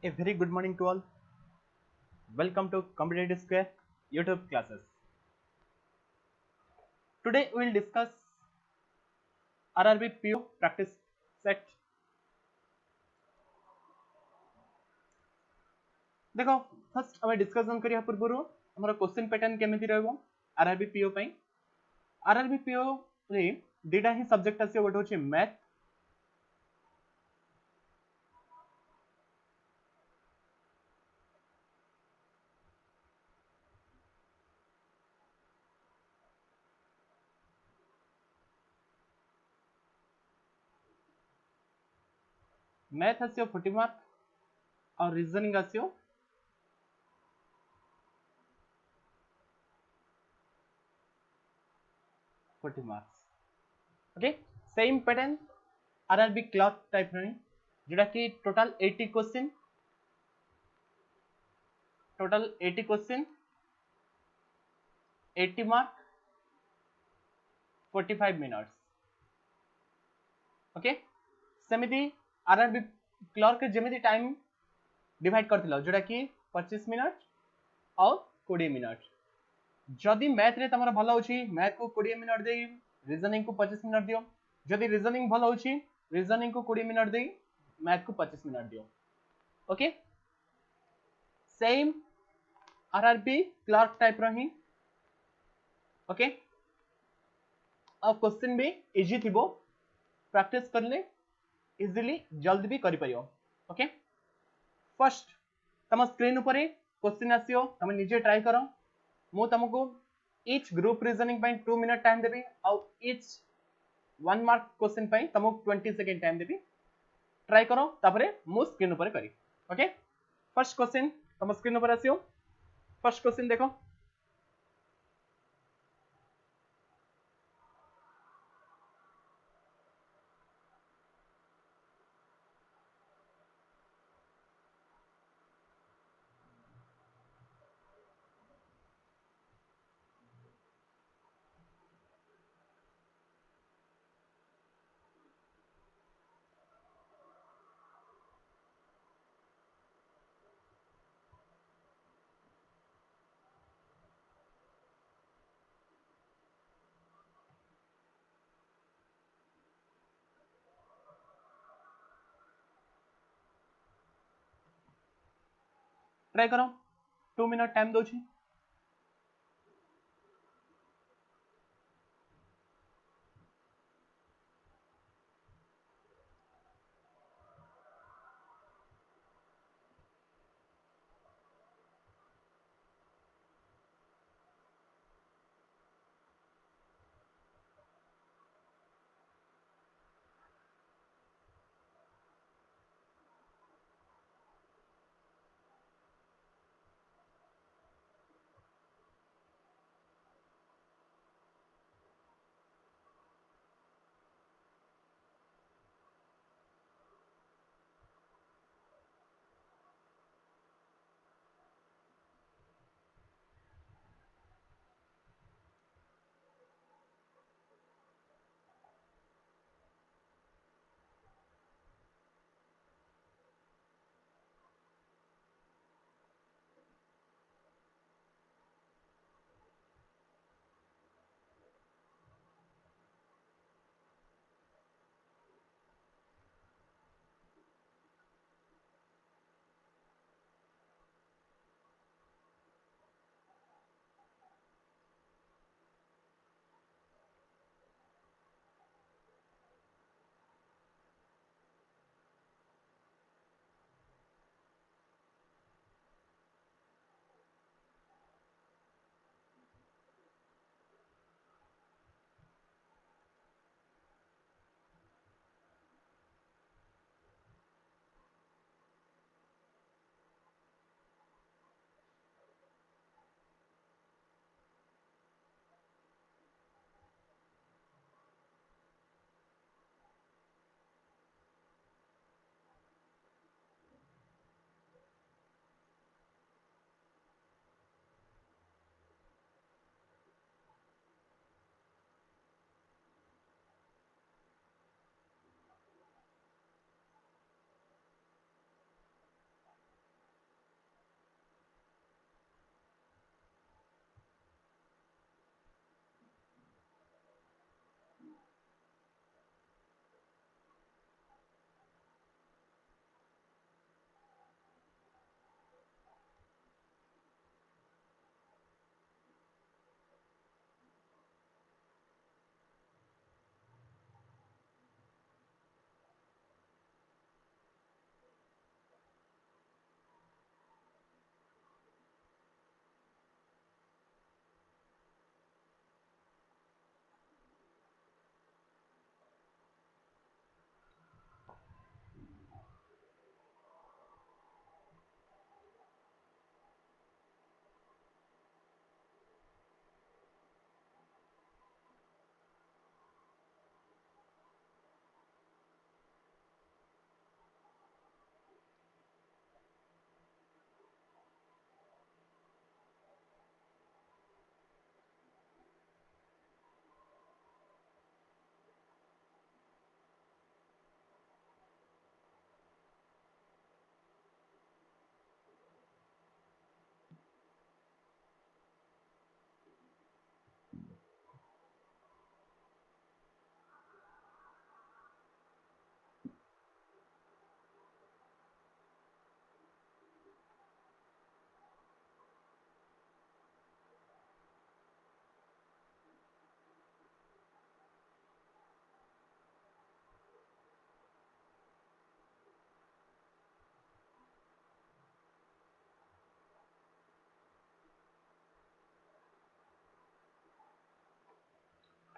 A very good morning to all. Welcome to Competitive Square YouTube classes. Today we will discuss RRB PO practice set. देखो first आम discussion करिया पूर्व हमर question pattern केमिति रहबो RRB PO पई RRB PO रे दुटा ही सब्जेक्ट आसी गोटे होची मैथ आसियो 40 मार्क और रीजनिंग आसियो 40 marks okay same pattern RRB clerk type रे जेटा कि total 80 question 80 mark 45 minutes okay सेमिति RRB क्लर्क जेमिति टाइम डिवाइड करथिलो जोटा कि 25 मिनट और 20 मिनट जदि मैथ रे तमरा भलो होची मैथ को 20 मिनट देई रीजनिंग को 25 मिनट दियो जदि रीजनिंग भलो होची रीजनिंग को 20 मिनट देई मैथ को 25 मिनट दियो okay same RRB clerk type रही ओके अब क्वेश्चन भी इजी थिबो प्रैक्टिस करले इजीली जल्दी भी करि परियो ओके फर्स्ट तम स्क्रीन ऊपर क्वेश्चन आसियो तमे निजे ट्राई करो मु तुमको इच ग्रुप रीजनिंग पे 2 मिनट टाइम देबी और इच 1 मार्क क्वेश्चन पे तुमको 20 सेकंड टाइम देबी ट्राई करो तापरे मु स्क्रीन ऊपर करी ओके फर्स्ट क्वेश्चन तम स्क्रीन ऊपर आसियो फर्स्ट क्वेश्चन देखो ट्राई करो 2 मिनट टाइम दोची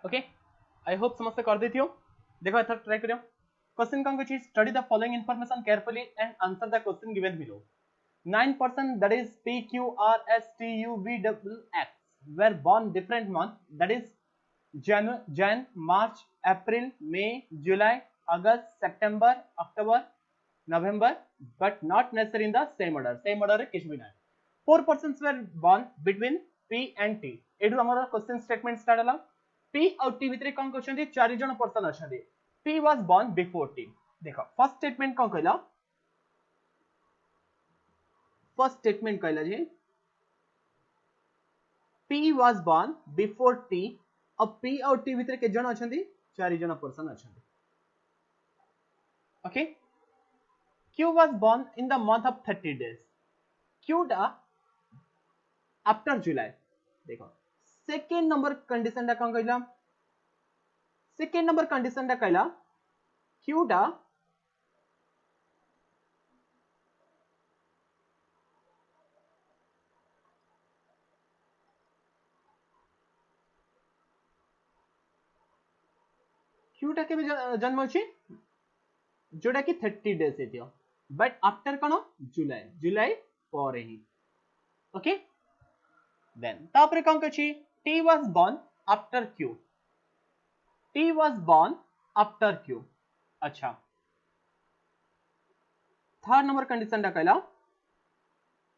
ओके आई होप समस्त कर देथियो देखो एथर ट्राई करियो क्वेश्चन कौन कहछि study the following information carefully and answer the question given below 9% that is PQRSTUVXX were born different month that is Jan, March, April, May, July, August, September, October, November, but not necessarily in the same order. Same order किछ भी नहीं. 4 persons were born between P and T. एडु हमर question statement start हला. P और T भितरे कोन कहछन्ती 4 जण पर्सन अछन्ती. P was born before T. देखो फर्स्ट स्टेटमेंट कोन कहला फर्स्ट स्टेटमेंट कहला जे P was born before T और P और T भितर के जण अछन्ती 4 जण पर्सन अछन्ती. Okay Q was born in the month of 30 days. Q टा आफ्टर जुलाई. देखो सेकंड नंबर कंडीशन टा कोन कहला सेकंड नंबर कंडीशन टा कहला Q टा Q टा के जन्म अछि जोटा कि 30 डेज हेतियो बट आफ्टर कोन जुलाई जुलाई पर ही. ओके देन तापर कोन कहछि T was born after Q. T was born after Q. अच्छा थर्ड नंबर कंडीशन टा कहला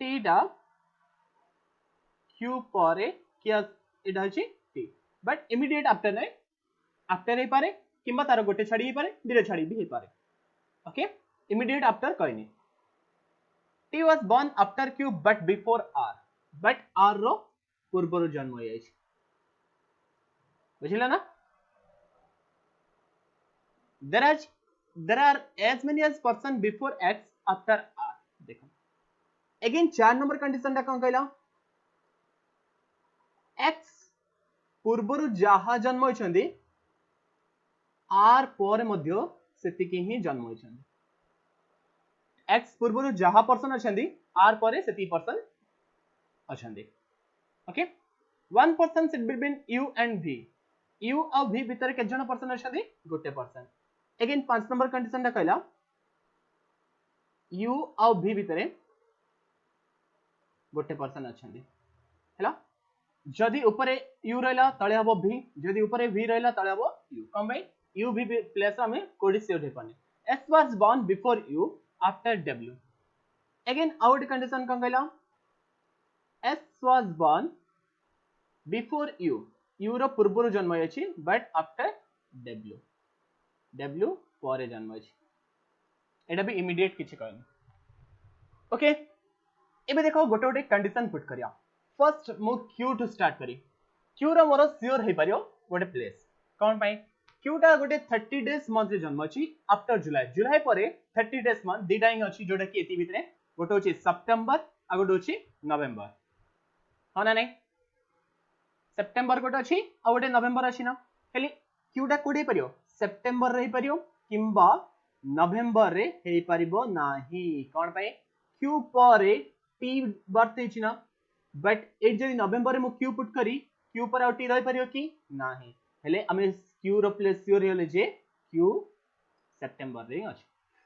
T टा Q पर किया एटा अछि T बट इमीडिएट आफ्टर नै आफ्टर हे पारे किंबा तार गोटे छाडी हे पारे दिरे छाडी भी हे पारे. ओके इमीडिएट आफ्टर कहनी T was born after Q but before R but R रो पूर्वरु जन्म होय अछि. बुझिला ना there are as many as person before X after R. देखो अगेन 4 नंबर कंडीशन टा कोन कहला X पूर्वरु जहा जन्म होइछन्ती R पर मध्य सेतिके ही जन्म होइछन्ती. X पूर्वरु जहा पर्सन अछन्ती R पर सेति पर्सन अछन्ती. Okay one person sit between U and V. U और V भीतर के जण पर्सन अछन्ती गोटे पर्सन. अगेन 5 नंबर कंडीशन टा कहला U और V भीतर गोटे पर्सन अछन्ती. हैला जदि ऊपर U रहला तळे हबो V जदि ऊपर V रहला तळे हबो U. कम भाई U V प्लेस हमें कोडी सेट हे पानी. S was born before U after W. Again out condition कोन कहला S was born before U. U रो पूर्वरु जन्म अछि बट आफ्टर W. W पर जन्म अछि. एटा भी इमीडिएट किछि कहन. ओके एबे देखो गोटे गोटे कंडीशन पुट करिया. फर्स्ट मु Q टू स्टार्ट करी. Q रो मोर श्योर हे परियो गोटे प्लेस कोन पाई Q टा गोटे 30 डेज मंथ रे जन्म अछि आफ्टर जुलाई जुलाई परे 30 डेज मंथ दिटा ही अछि जोटा कि एति भितरे गोटे अछि सितंबर आ गोटे अछि नवेम्बर. हा ना नै सितंबर गोटे अछि आ गोटे नवेम्बर अछि ना खाली Q टा कोडे परियो सितंबर रे परियो किंबा नवेम्बर रे हे परिबो नाही. कोन पाई Q परे T बर्थ अछि ना बट ए जदि नवेम्बर रे मु Q पुट करी Q पर आ T रहि परियो कि नाही हेले हमें Q रो प्लेस श्योर हेले जे Q सितंबर रे अछि.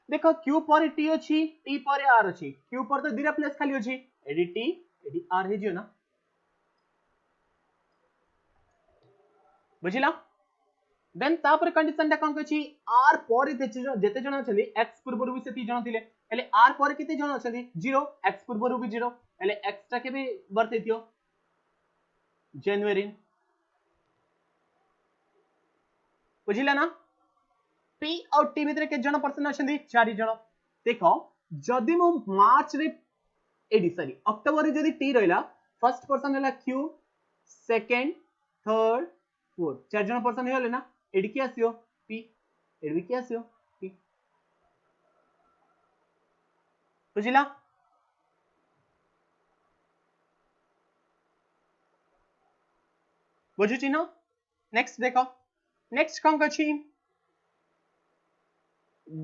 देखो Q पर T अछि T पर R अछि Q पर तो दिरा प्लेस खाली अछि एडी T एडी R हे जियो ना. बुझिला देन तापर कंडीशन टा कोन कहछि R पर जेते जण अछली X पूर्वरु भी सेति जण थिले हेले R पर केते जण अछली 0 X पूर्वरु भी 0 हेले X टा के भी बर्थ हेतियो जनवरी. बुझिला ना P और T भितर के जण पर्सन अछंती 4 जण. देखो जदि मु मार्च रे एडी सॉरी अक्टोबर रे जदि T रहला फर्स्ट पर्सन हला Q सेकंड थर्ड फोर्थ 4 जण पर्सन हेले ना एडी के आसियो P एडी के आसियो P. बुझिला बुझुची ना. नेक्स्ट देखो नेक्स्ट कोन कछि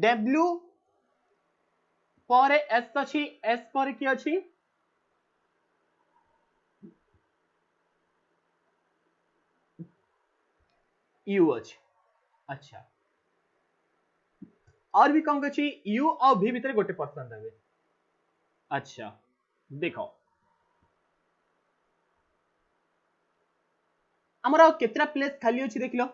W पर S अछि S पर की अछि यू अछि। अच्छा और भी कौन अछि यू और v भितर गोटे पर्सन रहबे। अच्छा देखो हमरा केतरा प्लेस खाली अछि देखलो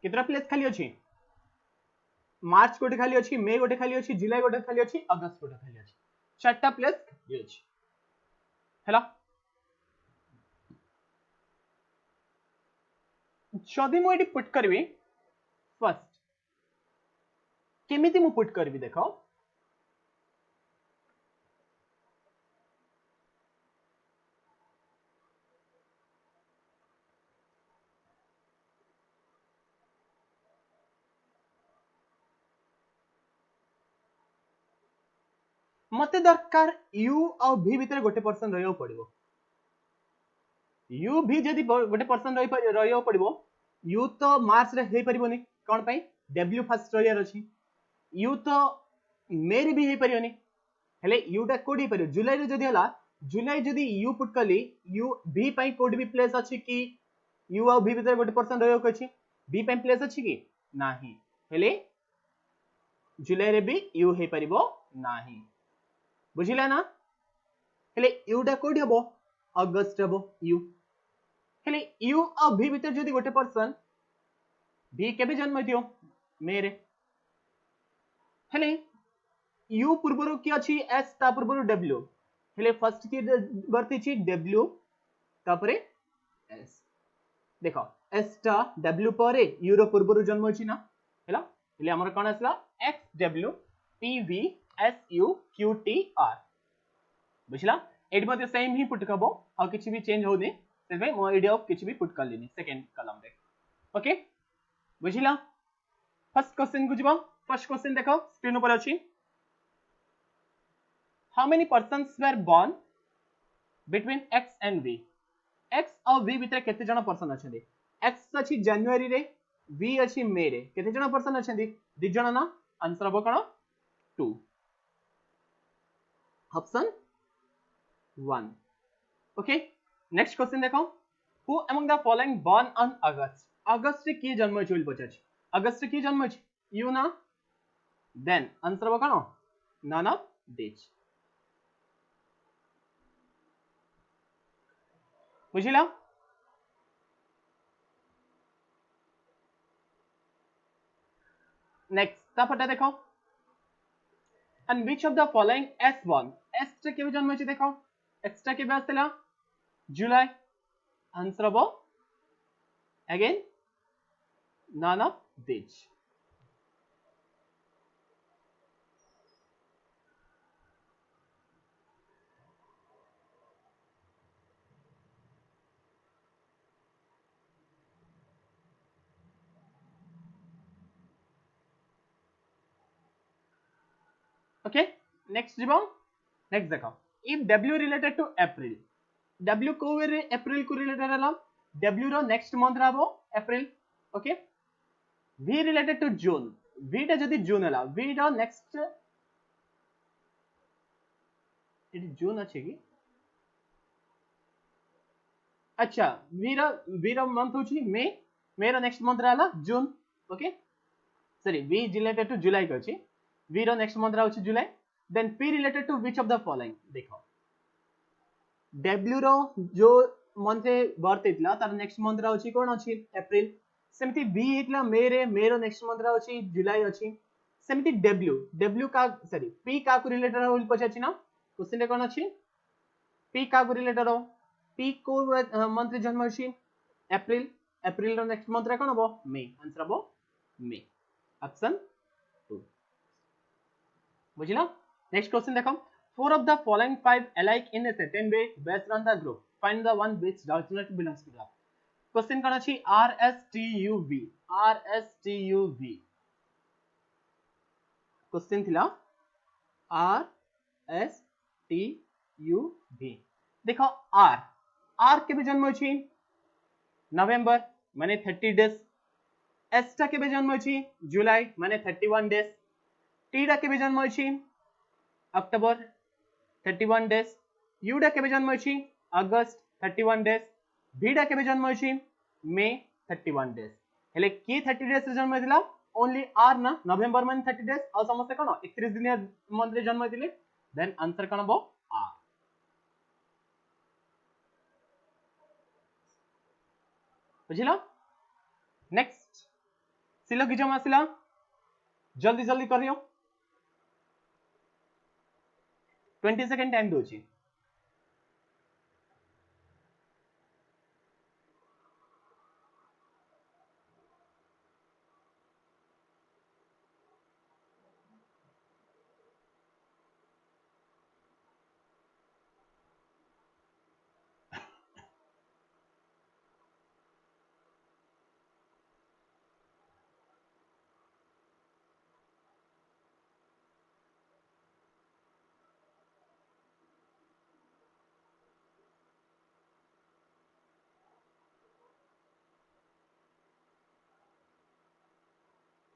केतरा प्लेस खाली अछि मार्च गोटे खाली अछि मे गोटे खाली अछि जुलाई गोटे खाली अछि अगस्त गोटे खाली अछि चारटा प्लेस खाली अछि हैला जदि मु एटी पुट करबी फर्स्ट केमिति मु पुट करबी देखो मते दरकार यू और v भितर गोटे पर्सन रहयो पड़िबो यू भी जदि गोटे पर्सन रहयो पड़िबो यू तो मार्च रे हे परिबोनी कोन पई w फर्स्ट रहयर अछि यू तो मे रे भी हे परिबोनी हेले यू टा कोडी परिबो जुलाई रे जदि हला जुलाई जदि यू पुट कली यू v पई कोड भी प्लेस अछि कि यू और v भितर गोटे पर्सन रहयो अछि v पई प्लेस अछि कि नाही हेले जुलाई रे भी यू हे परिबो नाही बुझिला ना हेले यू टा कोडी हबो अगस्त हबो यू हेले यू और v भितर जदि गोटे पर्सन v केबे जन्म दियो मेरे हेले यू पूर्वरु की अछि s ता पूर्वरु w हेले फर्स्ट की बर्ती छी w तापरे s देखो s ता w परे u रो पूर्वरु जन्म अछि ना हेला हेले हमर कोन आसला x w p v s u q t r बुझला एड मध्ये सेम ही पुट करबो और किछि भी चेंज होनी सेबे मो एडी ऑफ किछि भी पुट कर लेनी सेकंड कॉलम रे ओके बुझिला फर्स्ट क्वेश्चन को जबो फर्स्ट क्वेश्चन देखो स्क्रीन ऊपर अछि how many persons were born between x and v x और v भितर केते जण पर्सन अछंदी x अछि जनवरी रे v अछि मे रे केते जण पर्सन अछंदी दि जण ना आंसर हबो कोन 2 ऑप्शन 1 ओके नेक्स्ट क्वेश्चन देखो who among the following born on august अगस्त रे की जन्म होइल पचाछि अगस्त रे की जन्म होइछ यू ना देन आंसर हबो कोन नन ऑफ दिस बुझिला नेक्स्ट तापटा देखो and which of the following s1 s रे केबे जन्म होइछ देखो x टा केबे आसला जुलाई आंसर हबो again none of these okay next जीवो next देखो if w related to april w को अप्रैल को रिलेटेड हला w रो नेक्स्ट मंथ रहबो April okay v related to june v टा जदी जून हला v रो नेक्स्ट इट जून अछि कि अच्छा v रो मंथ होछि मे रो नेक्स्ट मंथ रहला June okay sorry v related to July को अछि v रो नेक्स्ट मंथ रहउछि July then p related to which of the following देखो w रो जो मंथ रे बर्थ हेतला तार नेक्स्ट मंथ रहउछि कोन अछि अप्रैल सेमति v हेतला मे रो नेक्स्ट मंथ रहउछि जुलाई अछि सेमति w का सॉरी p का को रिलेटेड होल पछछि ना क्वेश्चन रे कोन अछि p का को रिलेटेड हो p को मंथ रे जन्म अछि अप्रैल अप्रैल रो नेक्स्ट मंथ रे कोन हबो मे आंसर हबो मे ऑप्शन 2 बुझिला नेक्स्ट क्वेश्चन देखो four of the following five alike in a certain way based on the group find the one which does not belongs to the question कोन अछि r s t u v question थिला r s t u v देखो r के भी जन्म अछि नवंबर माने 30 days s टा के भी जन्म अछि जुलाई माने 31 डेज t टा के भी जन्म अछि अक्टूबर 31 डेज यू डा केबे जन्म अछि अगस्त 31 डेज बी डा केबे जन्म अछि मे 31 डेज हेले की 30 डेज रे जन्म दिला ओनली आर ना नवंबर मन 30 डेज और समस्त कोन 31 दिन मंथ रे जन्म दिले देन आंसर कोन हो आर बुझिलो नेक्स्ट सिलोगिज्म आसिला जल्दी जल्दी करियो 20 सेकंड टाइम दोची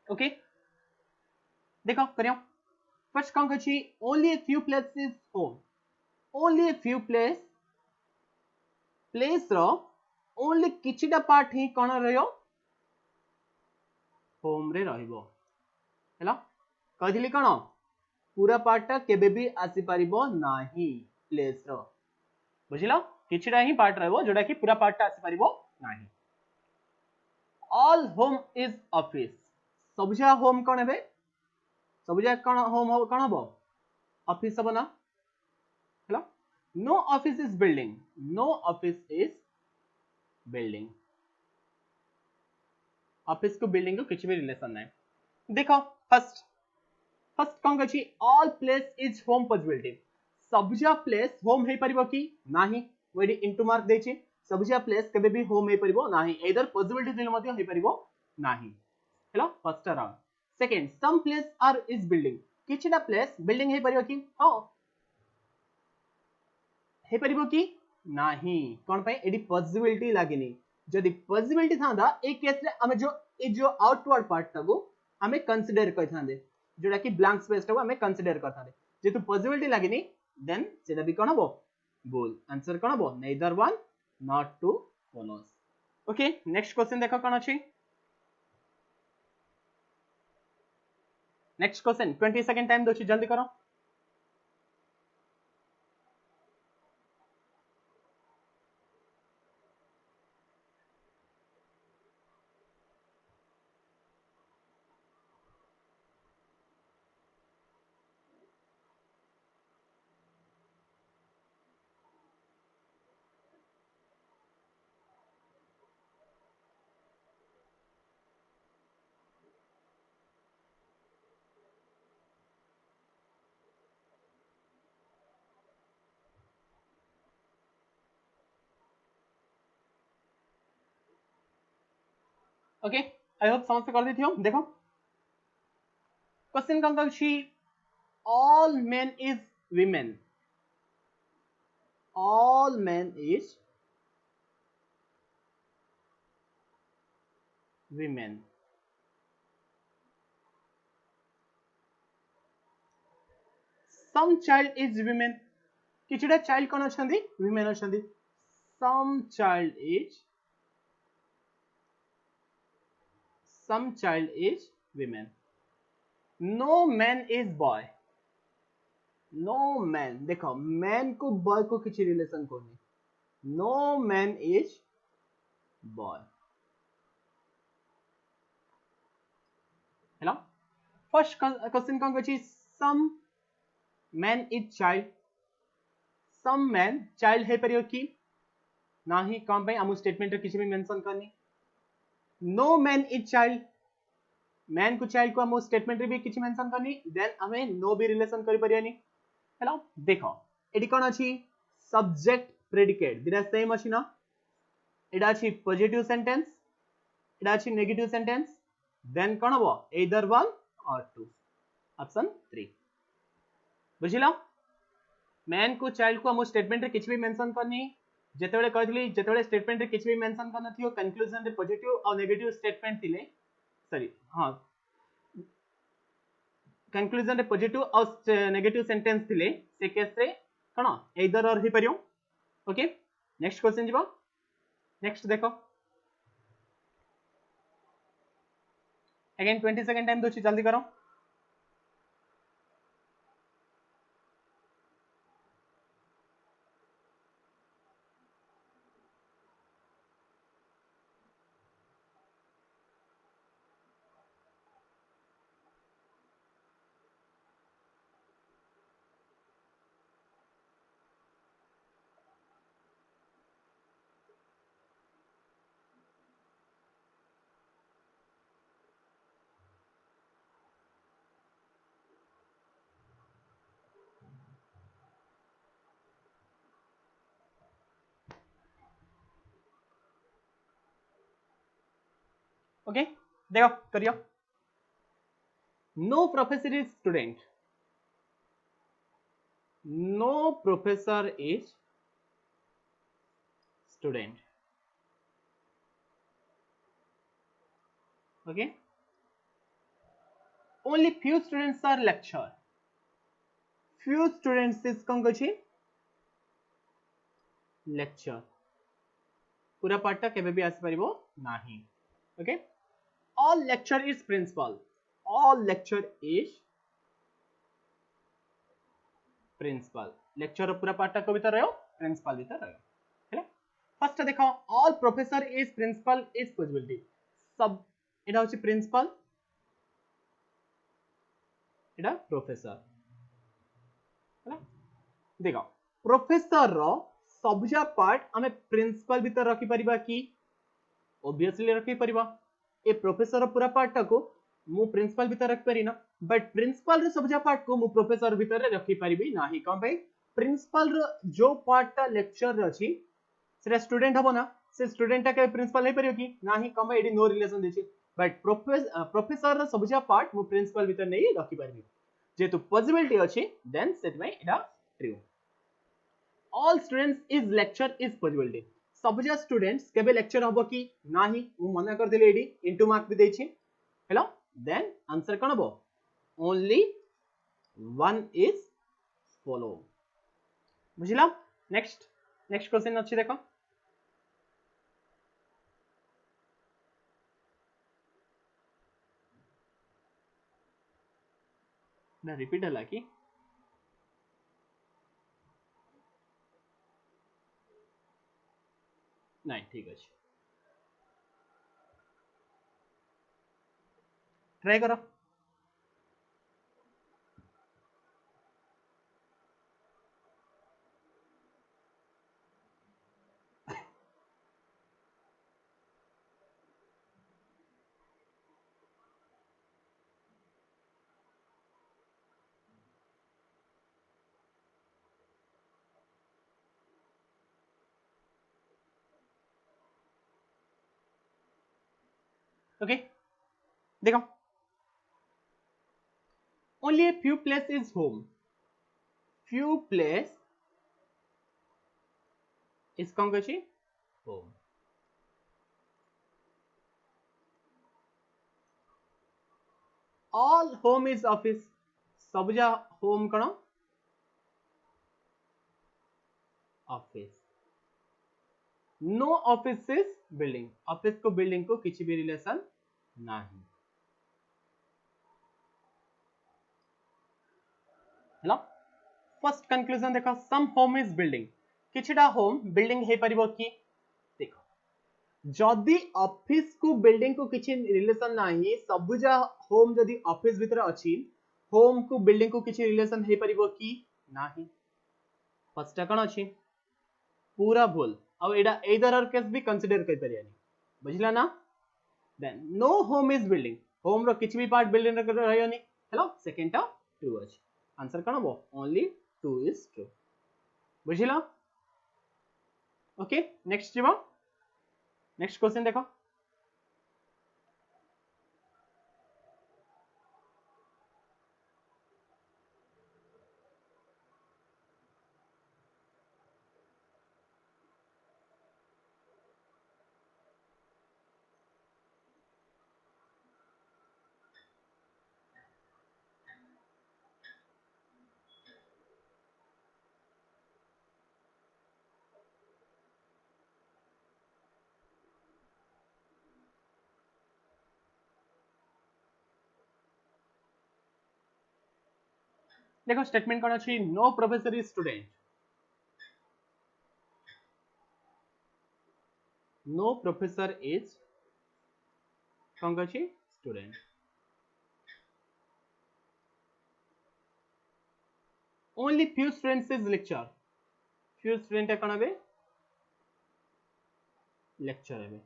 ओके देखो करियो फर्स्ट कौन कछि only a few places home only a few place रो ओनली किछिटा पार्ट ही कोन रहयो होम रे रहइबो हेला कहिली कोन पूरा पार्ट केबे भी आसी परिबो नाही प्लेस रो बुझिलो किछिटा ही पार्ट रहबो जोडा कि पूरा पार्ट आसी परिबो नाही ऑल होम इज ऑफिस सबजा होम कोन हेबे सबजा कोन होम हो कोन हबो ऑफिस हबो ना हेला no office is building no office is building office को बिल्डिंग को किछि भी रिलेशन नै देखो फर्स्ट फर्स्ट कौन कछि all place is home possibility सबजा प्लेस होम हे परिबो कि नाही वेडी इनटू मार्क देछि सबजा प्लेस केबे भी होम हे परिबो नाही एदर पॉसिबिलिटी दिल मध्ये हे परिबो नाही hello first round second some place are is building किछिटा प्लेस बिल्डिंग हे परिबो कि हां हे परिबो कि नाही कोन पे एडी पॉसिबिलिटी लागिनी जदि पॉसिबिलिटी थांदा ए केस रे हमें जो आउटवर्ड पार्ट टाको हमें कंसीडर करथांदे जोडा कि ब्लैंक स्पेस टाको हमें कंसीडर करथांदे जेतु पॉसिबिलिटी लागिनी देन सेटा भी कोन हबो बोल आंसर कोन हबो neither one not two follows okay next question देखो कोन अछि नेक्स्ट क्वेश्चन 20 सेकंड टाइम दोछि जल्दी करो ओके आई होप समझ कर दी हो देखो क्वेश्चन कौन कौन सी all men is women all men is women some child is women किछिटा child cone अछंदी women अछंदी some child is women no man is boy no man देखो man को boy को किछि रिलेशन कोनी no man is boy hello first question कोन कछि some man is child some man child हे परियो कि नाही कम पे हमु स्टेटमेंट रे किछि भी मेंशन करनी no man is child man को चाइल्ड को हम स्टेटमेंट रे भी किछि मेंशन करनी देन हमें नो भी रिलेशन करि परियानी हेलो देखो एडी कोन अछि सब्जेक्ट प्रेडिकेट दिरा सेम अछि ना एडा अछि पॉजिटिव सेंटेंस एडा अछि नेगेटिव सेंटेंस देन कोन हबो एदर वन और टू ऑप्शन 3 बुझिलो मैन को चाइल्ड को हम स्टेटमेंट रे किछि भी मेंशन करनी जेतेबेले कहथली जेतेबेले स्टेटमेंट रे किछि भी मेंशन करना थियो कंक्लूजन रे पॉजिटिव और नेगेटिव स्टेटमेंट थिले सॉरी हां कंक्लूजन रे पॉजिटिव और नेगेटिव सेंटेंस थिले से केस रे कौन एदर और ही परियो ओके नेक्स्ट क्वेश्चन जीवा नेक्स्ट देखो अगेन 20 सेकंड टाइम दोची जल्दी करो ओके देखो करियो no professor is student no professor is student okay only few students are lecture few students is कौन कछि lecture पूरा पार्ट केबे भी आसी परिबो नाही okay all lecture is principal all lecture is principal lecture पूरा पार्ट को भीतर रहो प्रिंसिपल भीतर रहो हैला फर्स्ट देखो all professor is principal is possibility सब एटा होची प्रिंसिपल एटा प्रोफेसर हैला देखो प्रोफेसर रो सबजा पार्ट हमें प्रिंसिपल भीतर रखी परिबा की ऑब्वियसली रखी परिबा ए प्रोफेसर रो पूरा पार्ट को मु प्रिंसिपल भीतर रख पारी ना बट प्रिंसिपल रो सबजा पार्ट को मु प्रोफेसर भीतर रखी परिबी नाही कोन भाई प्रिंसिपल रो जो पार्ट ता लेक्चर रो छी सेटा स्टूडेंट हबो ना से स्टूडेंट ता के प्रिंसिपल नहीं परियो की नाही कोन भाई एडी नो रिलेशन देछि बट प्रोफेसर रो सबजा पार्ट मु प्रिंसिपल भीतर नहीं रखी परिबी जेतु पॉसिबिलिटी अछि देन सेट में एटा true all students is lecture is possibility सबजा स्टूडेंट्स केबे लेक्चर हबो की नाही मु मना कर देले एडी इनटू मार्क भी देछि हेलो देन आंसर कोन हबो ओनली वन इज फॉलो बुझिला नेक्स्ट नेक्स्ट क्वेश्चन अछि देखो ना रिपीट हला की नहीं ठीक अच्छे ट्राई करो ओके देखो only a few place is home few place is कौन कछि home all home is office sabja home कଣ office no office is building office को building को किसी भी रिलेशन नहीं हेलो फर्स्ट कंक्लूजन देखो सम होम इज बिल्डिंग किछटा home building हे परिबो की देखो जदी ऑफिस को बिल्डिंग को किछि रिलेशन नाही सबजा होम जदी ऑफिस भीतर अछि होम को बिल्डिंग को किछि रिलेशन हे परिबो की नाही फर्स्ट कोन अछि पूरा भूल अब एडा एदर और केस भी कंसीडर कर परियानी बुझला ना then no home is building home रो किछि भी पार्ट बिल्डिंग रो रहयोनी हेलो सेकंड टा ट्रू अछि आंसर कोन हो ओनली 2 इज ट्रू बुझिला ओके नेक्स्ट जीवा नेक्स्ट क्वेश्चन देखो देखो स्टेटमेंट कौन अच्छी no professor is student no professor is कौन अच्छी student only few students is lecture few student कौन हे लेक्चर हे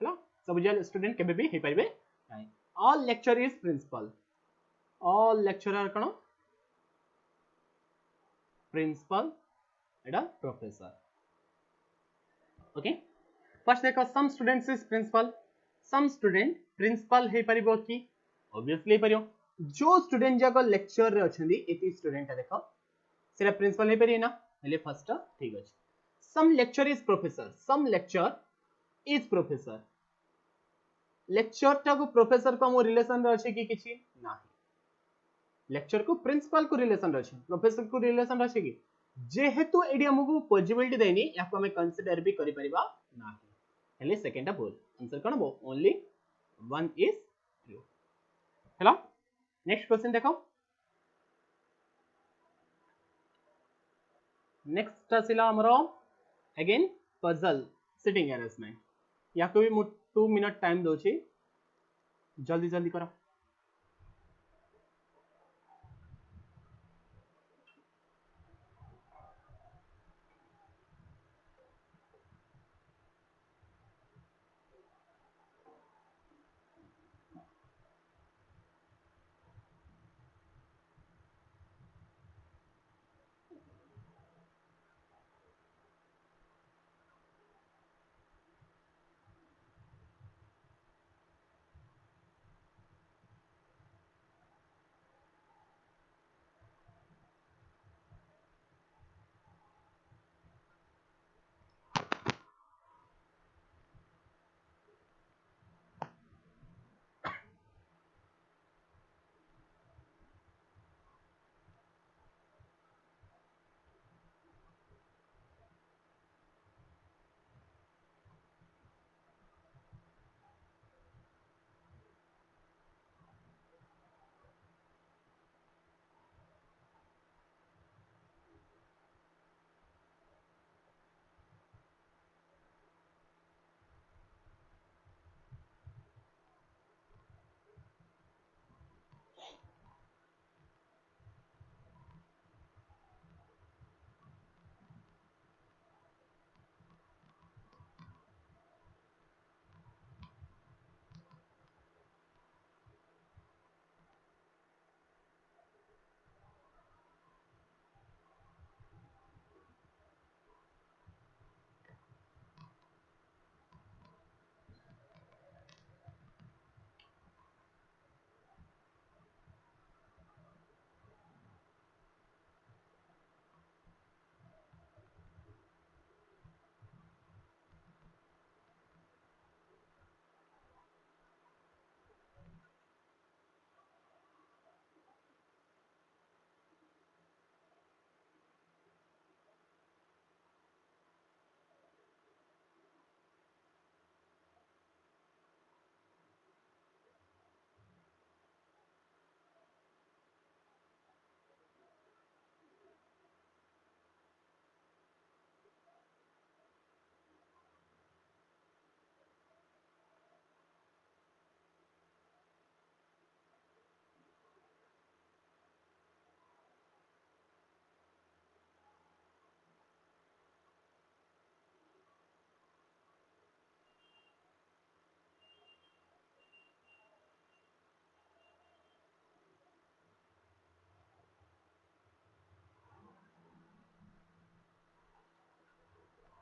हला सब जल स्टूडेंट केबे भी हे परिबे नाही all lecture is principal all lecturer कौन प्रिंसिपल एडा प्रोफेसर ओके फर्स्ट देखो some students is principal some student principal हे परिबो कि ऑब्वियसली हे परियो जो स्टूडेंट जाको लेक्चर रे अछंदी एती स्टूडेंट देखो सेरा प्रिंसिपल हे परिए ना हेले फर्स्ट ठीक अछि some lecture is professor some lecture is professor lecture टा को प्रोफेसर को हम रिलेशन रे अछि कि किछि नाही लेक्चर को प्रिंसिपल को रिलेशन रे अछि प्रोफेसर को रिलेशन रे अछि कि जेहेतु एडी हमकु पॉसिबिलिटी देनी याको हमें कंसीडर भी करि परिबा नाही हेले सेकंड बोल आंसर कोन बो only one is true hello next question देखो नेक्स्ट आसिला हमरो अगेन पजल सिटिंग अरेंजमेंट याको भी 2 मिनट टाइम दोछि जल्दी जल्दी करो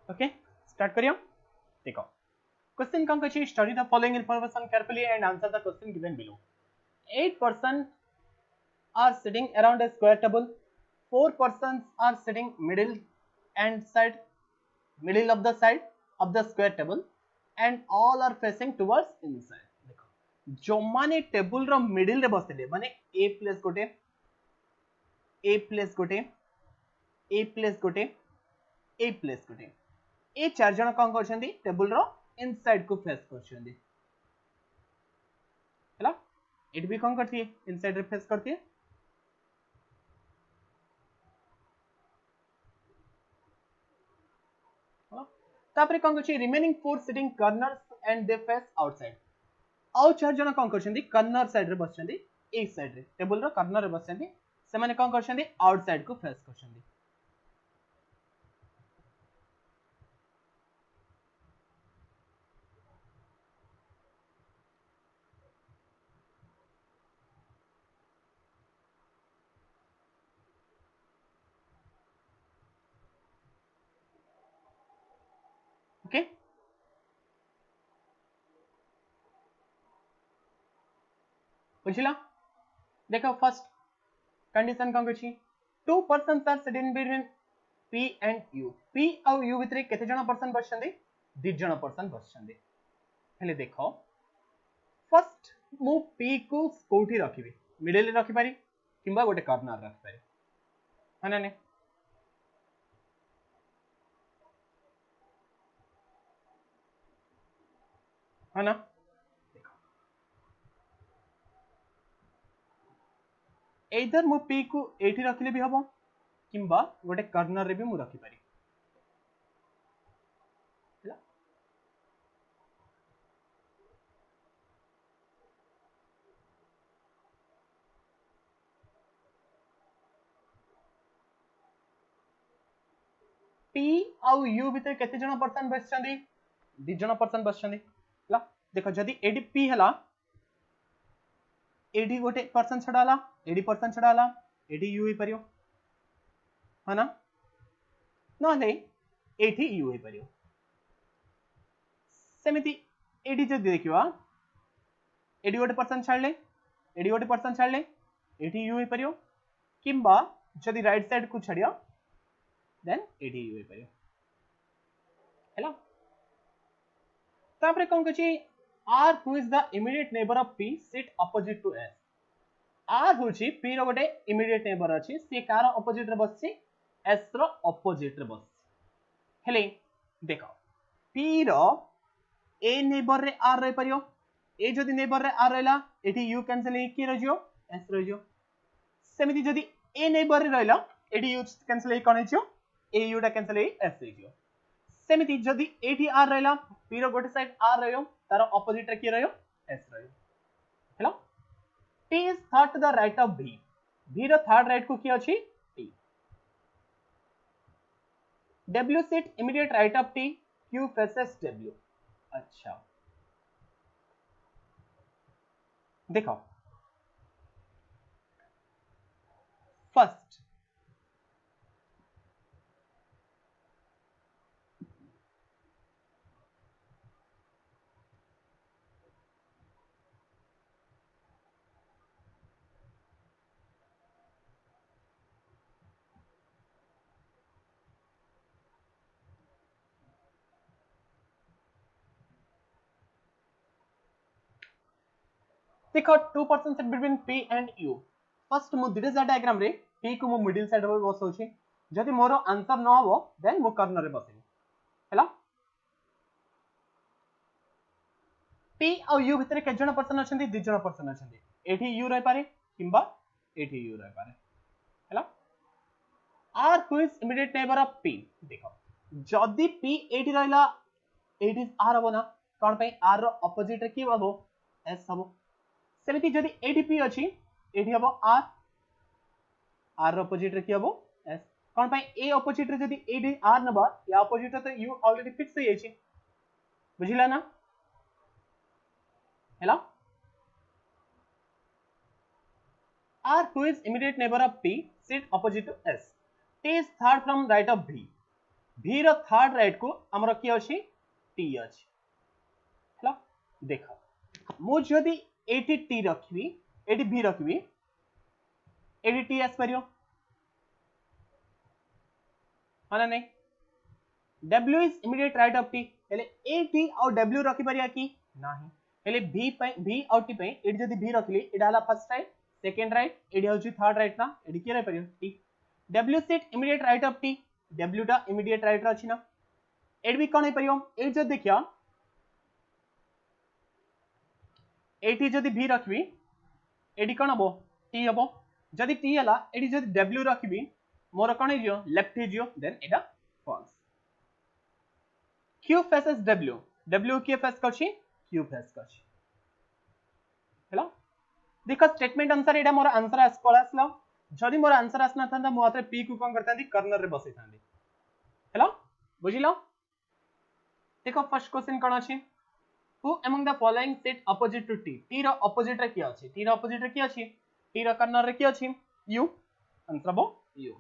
ओके स्टार्ट करियो देखो क्वेश्चन कौन कछि study the following information carefully and answer the question given below 8 persons are sitting around a square table 4 persons are sitting middle of the side of the square table and all are facing towards inside देखो जो माने table रो middle रे बसले माने a plus गोटे a plus गोटे a plus गोटे a plus गोटे ए चार जन कौन करछंदी टेबल रो इनसाइड को फेस करछंदी हला एटी भी कौन करती है इनसाइड रे फेस करती है तापर कौन करछि remaining four sitting corners and they face outside आउ चार जन कौन करछंती कर्नर साइड रे बसछंती ए साइड रे टेबल रो कर्नर रे बसछंती से माने कौन करछंती आउटसाइड को फेस करछंती ओके बुझिला देखो फर्स्ट कंडीशन कौन करछि two persons are sitting between P and U P और U भितरे केते जण पर्सन बसछंती दि जण पर्सन बसछंती हेले देखो फर्स्ट मु P को कोठी रखिबी मिडिल रे रखि पारी किंबा गोटे कॉर्नर रखि पारी है ना है ना एइदर मु P को एठी रखिले भी हबो किंबा गोटे कॉर्नर रे भी मु रखि पारी P और U भितर केते जण पर्सन बसछंती दि जण पर्सन बसछंती ला देखो जदी एडी P हला एडी गोटे पर्सन छडाला एडी पर्सन छडाला एडी U हे परियो है ना नले एठी U हे परियो सेमिति एडी जदी देखिवा एडी गोटे पर्सन छाडले एडी गोटे पर्सन छाडले एठी U हे परियो किंबा जदी राइट साइड को छडियो देन एडी U हे परियो हेला तापरे कोन कछि R who is the immediate neighbor of P sit opposite to S R होछि P रो गोटे immediate neighbor अछि से कार opposite रे बसछि S रो opposite रे बसछि हेले देखो P रो A neighbor रे R रे परियो A जदी neighbor रे R रहला एठी U कैंसिल हे की रहियो S रहियो सेमिति जदी A neighbor रे रहला एठी U कैंसिल हे कोन हियो A U टा कैंसिल हे S रहियो सेमिति जदी एठी R रहला P रो गोटे साइड R रहियो तार ऑपोजिट रे की रहियो S रहियो hello T is third to the right of V V रो थर्ड राइट को की अछि T W sit immediate right of T Q faces W अच्छा देखो फर्स्ट देखो two person sit between P and U first मु this diagram रे P को मु मिडिल साइड रे बसौछि जदी मोर आंसर न होबो देन मु कॉर्नर रे बसेबी हैला P और U भितर के जण पर्सन अछंती दि जण पर्सन अछंती एठी U रहि पारे किंबा एठी U रहि पारे हैला R who is immediate neighbor of P देखो जदी P एठी रहला एठी R हबो ना कोन पे R रो ऑपोजिट रे की हबो S हबो सेमिति जदी एठी P अछि एठी हबो R R रो ऑपोजिट रे की हबो S कोन पे A ऑपोजिट रे जदी एठी R नबा या ऑपोजिट रे तो U ऑलरेडी फिक्स होई अछि बुझिला ना hello R who is immediate neighbor of P sit opposite to S T is third from right of V V रो थर्ड राइट को हमर की अछि T अछि हेलो देखो मु जदी एटी T रखबी एटी V रखबी एटी T S परियो माने नहीं W is immediate right of T हेले AT और W रखि परिया की नाही हेले V और T पे एटी जदी V रखली एटा हला first right second right eighty होची थर्ड राइट ना एटी के रहि परियो T W sit immediate right of T W टा immediate right रे अछि ना एटी भी कोन हे परियो ए जो देखियो एटी जदी V रखबी एडी कौन हम टी हम जदि टी है एडी जदि डब्ल्यू रखी मोर कौन हो लेफ्ट हो देन एटा false Q faces W W किए फेस करछि क्यू फेस करछि हेलो देखो स्टेटमेंट अनुसार एटा मोर आंसर आस पळ आसला जदि मोर आंसर आसना था मु आते पी को कोन करतांती कर्नर रे बसै थांती हेलो बुझिलो देखो फर्स्ट क्वेश्चन कोन अछि who among the following sit opposite to t t row opposite रे किया अछि t रो opposite रे किया अछि t रो कर्नर रे किया अछि u आंसर बो u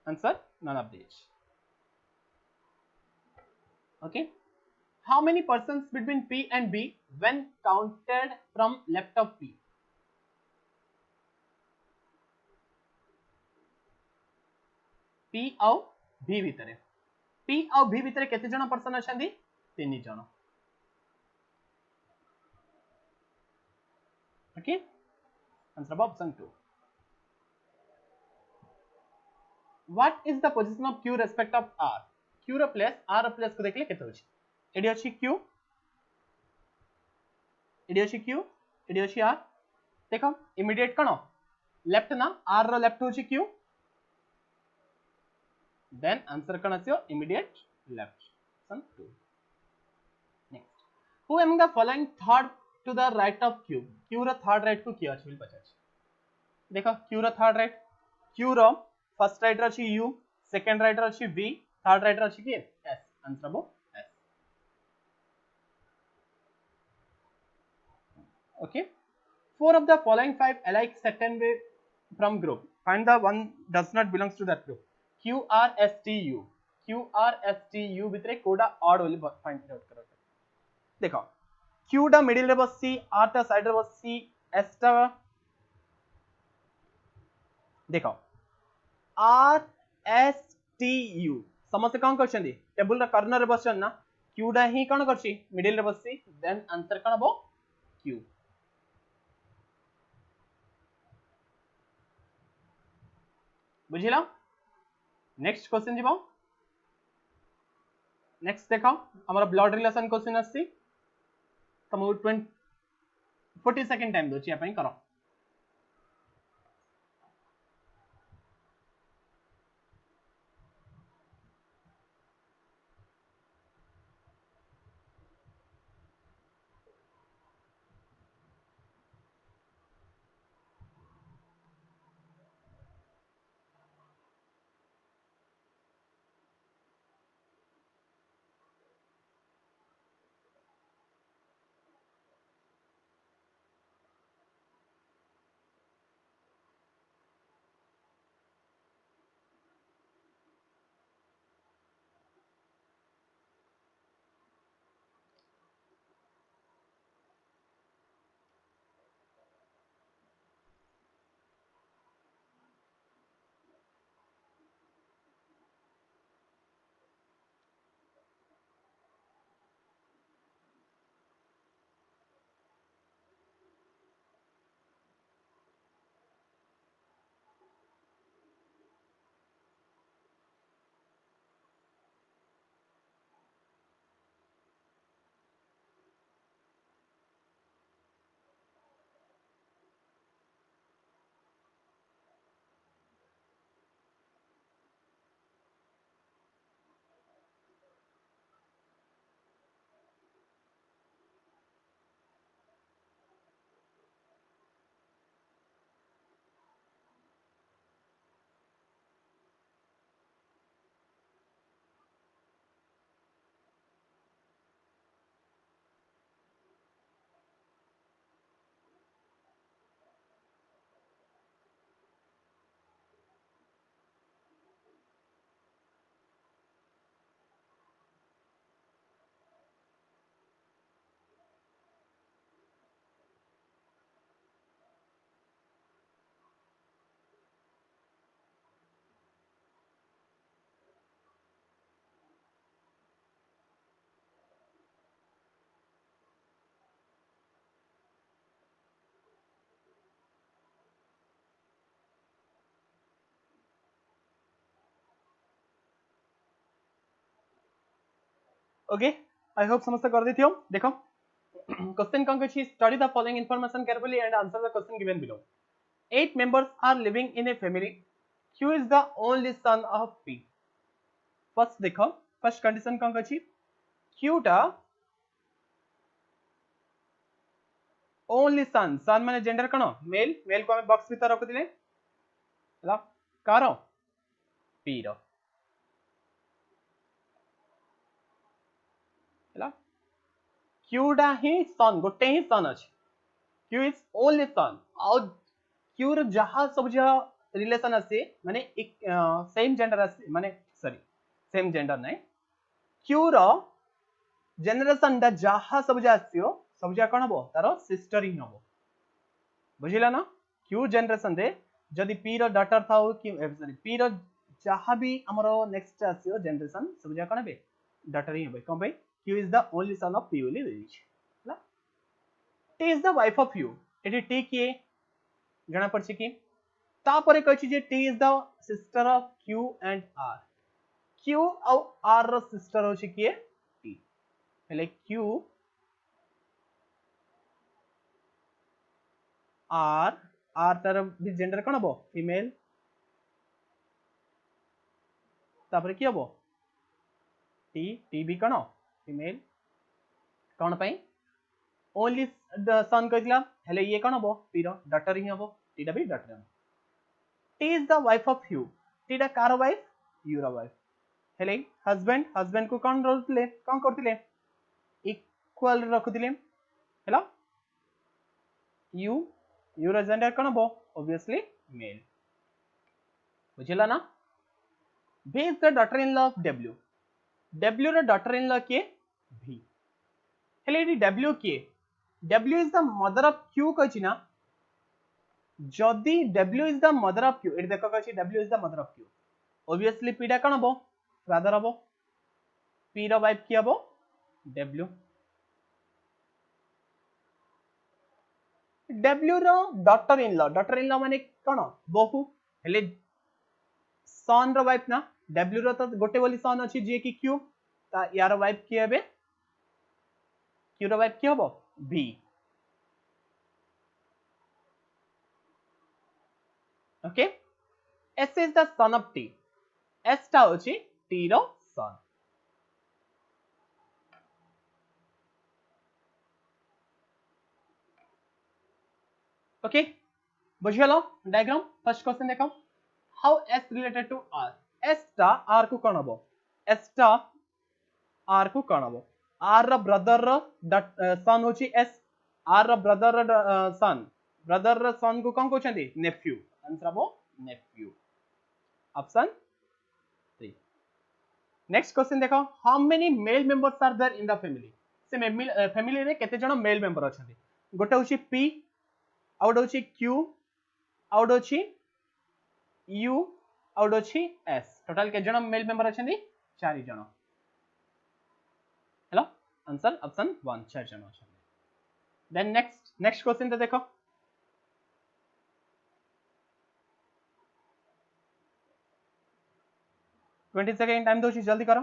answer none of these okay how many persons between p and b when counted from left of p p ଆଉ b भितरे p ଆଉ b भितरे केते जण पर्सन अछंदी तीन जण okay answer of option 2 what is the position of q respect of r q रो प्लेस r रो प्लेस को देखले केते होची एडी अछि q एडी अछि q एडी अछि r देखो इमीडिएट कनो लेफ्ट ना r रो लेफ्ट होची q then answer कौन आसियो immediate left option 2 next who among the following third to the right of q q रो थर्ड राइट को किया अछि पचाछ देखो q रो थर्ड राइट q रो फर्स्ट राइट रो अछि u सेकंड राइट रो अछि v थर्ड राइट रो अछि कि s आंसर बो s okay four of the following five alike certain way from group find the one does not belongs to that group q r s t u q r s t u भितरे कोडा odd वाली find out करो देखो q टा middle रे बससी r टा side रे बससी s टा देखो r s t u समस्त कौन करछंदी टेबल रा कॉर्नर रे बसछन ना q टा ही कौन करछि मिडिल रे बससी देन आंसर कौन हबो q बुझिला नेक्स्ट क्वेश्चन जीवो नेक्स्ट देखो हमर ब्लड रिलेशन क्वेश्चन आसी तुम 40 सेकंड टाइम दोछि अपन करो ओके आई होप समस्त कर देथियो देखो क्वेश्चन कौन कछि study the following information carefully and answer the question given below 8 members are living in a family q is the only son of p first देखो first condition कौन कछि q टा only son सन माने gender कौन mail mail को हम box भीतर रख दिले हला कार p रो हला q टा ही सन गोटे ही सन अछि q इज ओनली सन और q रो जहां सब जहां रिलेशन आसे माने एक सेम जेंडर आसे माने सॉरी सेम जेंडर नहीं q रो जनरेशन दा जहां सब जा आसियो सब जा कोन हबो तारो सिस्टर ही हबो बुझिला ना q जनरेशन दे जदी p रो डॉटर थाओ कि सॉरी p रो जहां भी हमरो नेक्स्ट आसियो जनरेशन सब जा कोन हेबे डॉटर ही हेबे कोन भाई q is the only son of p ओनली देइछ हला t is the wife of u एटी t किए जणा पड़छि कि तापरे कहछि जे t is the sister of q and r q और r रो सिस्टर होछि किए t हेले q r r तार भी जेंडर कोन हबो फीमेल तापरे की हबो t t भी कोन फीमेल कोन पई ओनली द सन कहला हेले ये कोन हबो p रो डॉटर ही हबो t टा भी डॉटर हबो t is the wife of u t टा कार वाइफ u रो वाइफ हेले हस्बैंड हस्बैंड को कोन रखले कोन करथिले इक्वल रखदिले हेला u u रो जेंडर कोन हबो ऑब्वियसली मेल बुझिला ना v is the daughter in law of w w रो डॉटर इन लॉ के v हेले एडी w के w is the mother of q कहछि ना जदी w is the mother of q AD देखो कहछि w is the mother of q obviously p टा कोन हबो फादर हबो p रो वाइफ की हबो w w रो डॉटर इन लॉ माने कोन बहु हेले सन रो वाइफ ना w रो तो गोटे बोली सन अछि जे कि q ता यार वाइफ की हेबे q रो वाइफ की हबो v ओके s is the son of t s टा होछि t रो सन ओके बुझियलो डायग्राम फर्स्ट क्वेश्चन देखो how s related to r s टा r को कोन हबो s टा r को कोन हबो r रो ब्रदर रो सन होछि s r रो ब्रदर रो सन को कोन कहछंती नेफ्यू आंसर हबो नेफ्यू ऑप्शन 3 नेक्स्ट क्वेश्चन देखो how many male members are there in the family से फैमिली रे केते जण मेल मेंबर अछंती गोटे होछि p आउट होछि q आउट होछि u आउट होछि s टोटल के जण मेल मेंबर अछंती 4 जण हेलो आंसर ऑप्शन 1 4 जण अछंती देन नेक्स्ट क्वेश्चन तो देखो 20 सेकंड टाइम दोछि जल्दी करो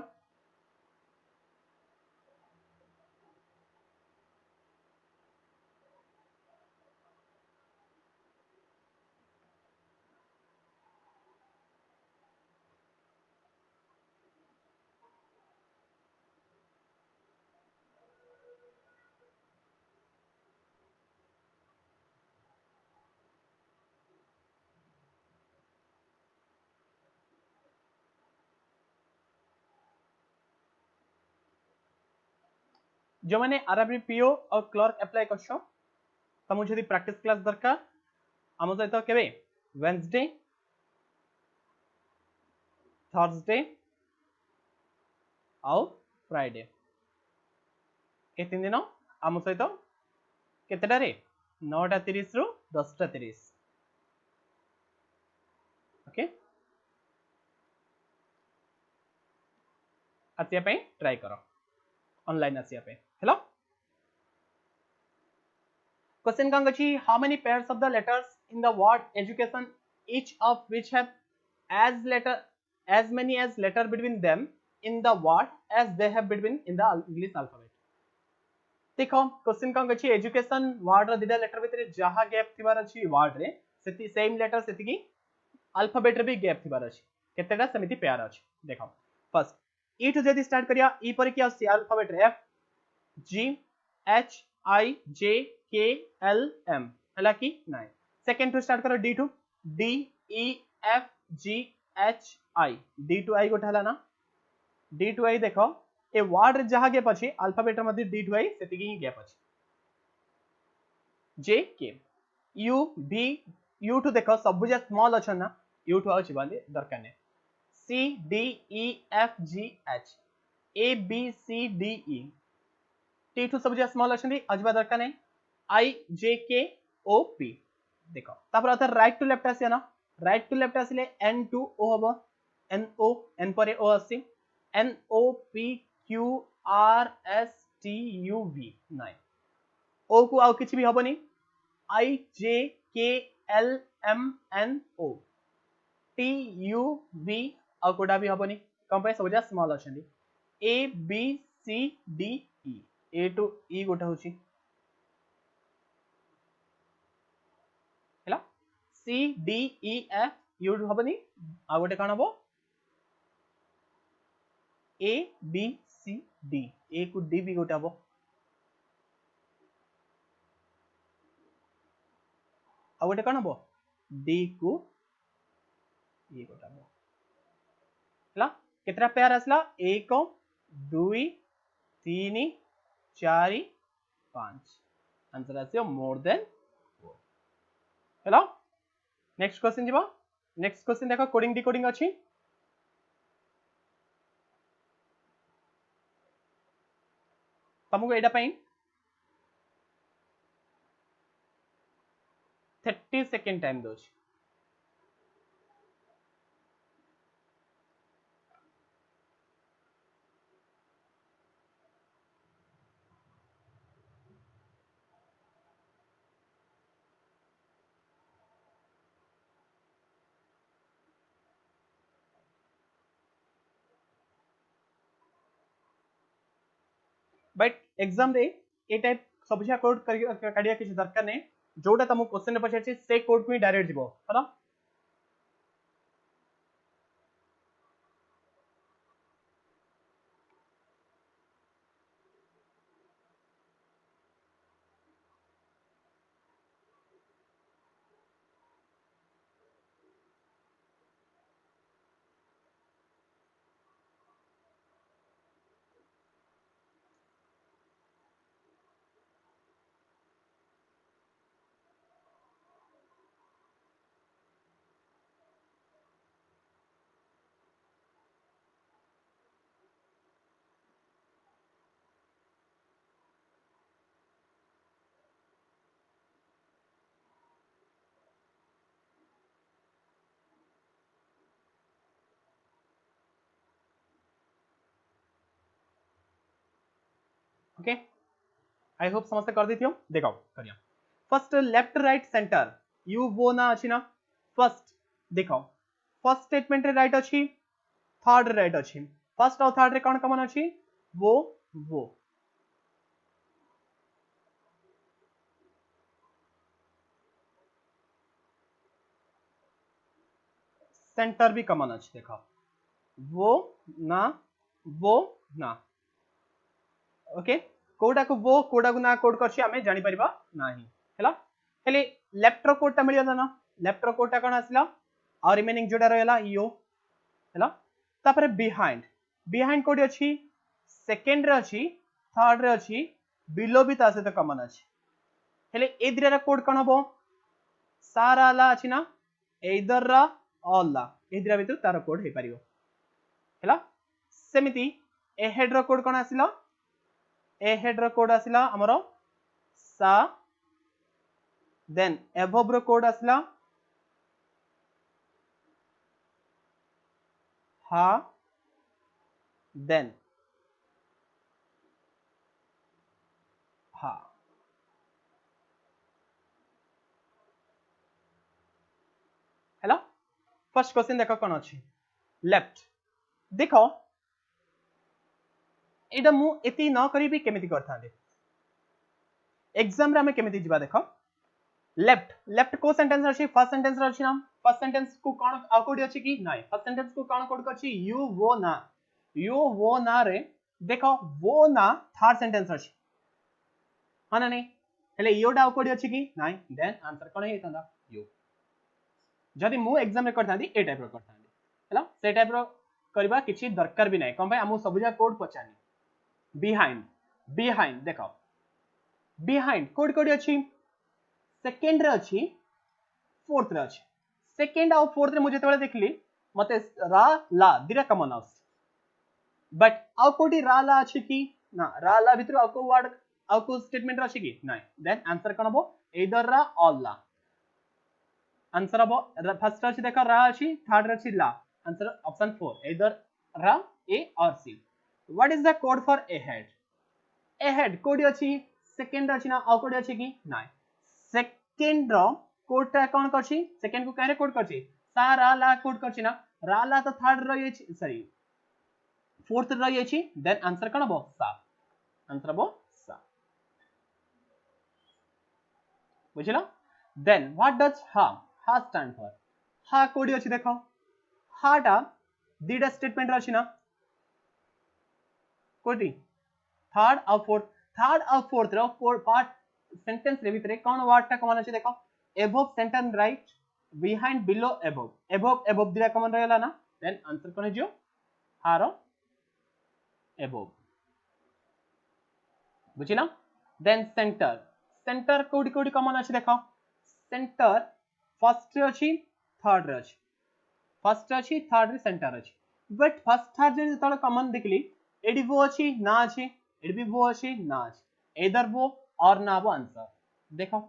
जो मैंने आरआरबी पीओ और क्लर्क अप्लाई करछो तमु जदी प्रैक्टिस क्लास दरकार आम सहित केबे वेडनेसडे थर्सडे आउ फ्राइडे ए तीन दिन आम सहित केतेटा रे 9:30 रु 10:30 ओके आतिया पे ट्राई करो ऑनलाइन आसिया पे हेलो क्वेश्चन कौन अछि how many pairs of the letters in the word education each of which have as many as letter between them in the word as they have between in the English alphabet देखो question कौन अछि education word रो दिटा letter भितर जहा gap थिबार अछि word रे सेति same letter सेति की अल्फाबेट रे भी गैप थिबार अछि केतेटा समिति पेयर अछि देखो फर्स्ट ई टू जदी स्टार्ट करिया ई पर की अछि अल्फाबेट रे एफ जी एच आई जे के एल एम हला की नहीं सेकंड टू स्टार्ट करो D to D E F G H I D to I गोटे हला ना डी टू आई देखो ए वर्ड जहा गैप अछि अल्फाबेट मध्ये डी टू आई सेति की गैप अछि जे के यू भी यू टू देखो सब जे स्मॉल अछन ना यू टू अछि बाले दरकार नै C D E F G H A B C D E T to सब जे स्मॉल अछन अजबा दरकार नै आई जे के ओ पी देखो तापर अथर राइट टू लेफ्ट आसी ना राइट टू लेफ्ट आसीले एन टू ओ हबो एन ओ एन पर ओ आसी N O P Q R S T U V nine O को आउ किछि भी हबनी I J K L M N O T U V आउ कोडा भी हबनी कम पे सब स्मॉल अछन A B C D E A to E गोटा होची हैला C D E F U हबनी आ गोटे कौन हबो ए बी सी डी ए को डी भी गोटे हबो आ गोटे कौन हबो डी को ये गोटे हबो हैला केतरा पेयर आसला 1 2 3 4 5 आंसर आसियो मोर देन 4 हैला नेक्स्ट क्वेश्चन जीवा नेक्स्ट क्वेश्चन देखो कोडिंग डिकोडिंग अछि तुमको एडा पई 30 सेकंड टाइम दोछ बट एग्जाम रे ए टाइप सबजा कोड काढिया किछ दरकार नै जोटा तुम क्वेश्चन पछारछि से कोड को डायरेक्ट जीवो हला ओके आई होप समझते कर देथियो देखो करिया first left right centre you वो ना अछि ना फर्स्ट देखो फर्स्ट स्टेटमेंट रे राइट अछि थर्ड राइट अछि फर्स्ट और थर्ड रे कोन कॉमन अछि वो सेंटर भी कॉमन अछि देखो वो ना ओके कोडा को वो कोडा को ना कोड करछि हमें जानि परिबा नाही हैला हेले लेफ्ट रो कोडटा मिलियो ना लेफ्ट रो कोडटा कोन आसिला और रिमेनिंग जोडा रहला यो हैला तापर बिहाइंड बिहाइंड कोडी अछि सेकंड रे अछि थर्ड रे अछि बिलो भी ता सहित कॉमन अछि हेले ए दिरा रा कोड कोन हबो सारा ला अछि ना एदर रा ऑल ला ए दिरा भितर तार कोड हे परिबो हैला सेमिति ए हेड रो कोड कोन आसिला ए हेड रो कोड आसिला हमरो सा देन एबव रो कोड आसिला हा देन हा हैला फर्स्ट क्वेश्चन देखो कोन अछि लेफ्ट देखो एटा मु एती न करी भी केमिति करथांदे एग्जाम रे हमें केमिति जिबा देखो लेफ्ट लेफ्ट को सेंटेंस अछि फर्स्ट सेंटेंस रे अछि ना फर्स्ट सेंटेंस को कोन आ कोडी अछि कि नाही फर्स्ट सेंटेंस को कोन कोड अछि यू वो ना रे देखो वो ना थर्ड सेंटेंस अछि हां नहीं हेले योडा आ कोडी अछि कि नाही देन आंसर कोन हेतंदा यू जदि मु एग्जाम रे करथांदी ए टाइप रो करथांदी हेला से टाइप रो करबा किछि दरकार भी नाही कोन भाई हमु सबुजा कोड पचानी बिहाइंड बिहाइंड देखो बिहाइंड कोड कोडी अछि सेकंड रे अछि फोर्थ रे अछि सेकंड और फोर्थ रे मुझे तबले देखली मते रा ला दिरा कॉमन आउस बट आउ कोडी रा ला अछि कि ना रा ला भितर आउ को वर्ड आउ को स्टेटमेंट अछि कि नाही देन आंसर कोन हबो एदर रा ऑल ला आंसर हबो फर्स्ट अछि देखो रा अछि थर्ड अछि ला आंसर ऑप्शन 4 एदर रा ए और see what is the code for ahead कोडी अछि सेकंड अछि ना आउ कोडी अछि कि नाही सेकंड रो कोड टा कोन करछि सेकंड को काहे कोड करछि सा रा ला कोड करछि ना रा ला तो थर्ड रही अछि सॉरी फोर्थ रही अछि देन आंसर कोन हबो सा आंसर हबो सा बुझिला देन व्हाट डज हा स्टैंड फॉर हा कोडी अछि देखो हा टा दीडा स्टेटमेंट अछि ना कोडी थर्ड और फोर्थ रो पार्ट सेंटेंस रे भितरे कोन वर्ड टा कॉमन अछि देखो above center right behind below above दिरा कॉमन रहला ना देन आंसर कोन हिजो हारो above बुझिला देन सेंटर कोडी कोडी कॉमन अछि देखो सेंटर फर्स्ट रे अछि थर्ड रे अछि फर्स्ट अछि थर्ड रे सेंटर अछि बट फर्स्ट थर्ड रे तळ कॉमन देखली एडी वो अछि ना अछि एडी भी वो अछि ना अछि एदर वो और ना वो आंसर देखो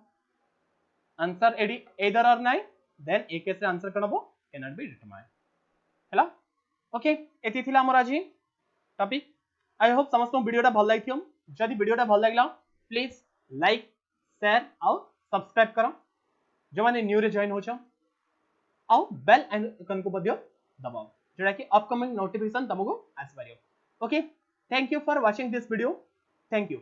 आंसर एडी एदर और नाही देन ए केस रे आंसर कोन हबो कैन नॉट बी डिटरमाइन हैला ओके एति थिला हमर आज टॉपिक आई होप समस्त वीडियोटा भल लागिथियो जदि वीडियोटा भल लागला प्लीज लाइक शेयर और सब्सक्राइब करो जो माने न्यू रे जॉइन होछो और बेल आइकन को बदियो दबाओ जेटा कि अपकमिंग नोटिफिकेशन तुमको आसी परियो okay thank you for watching this video thank you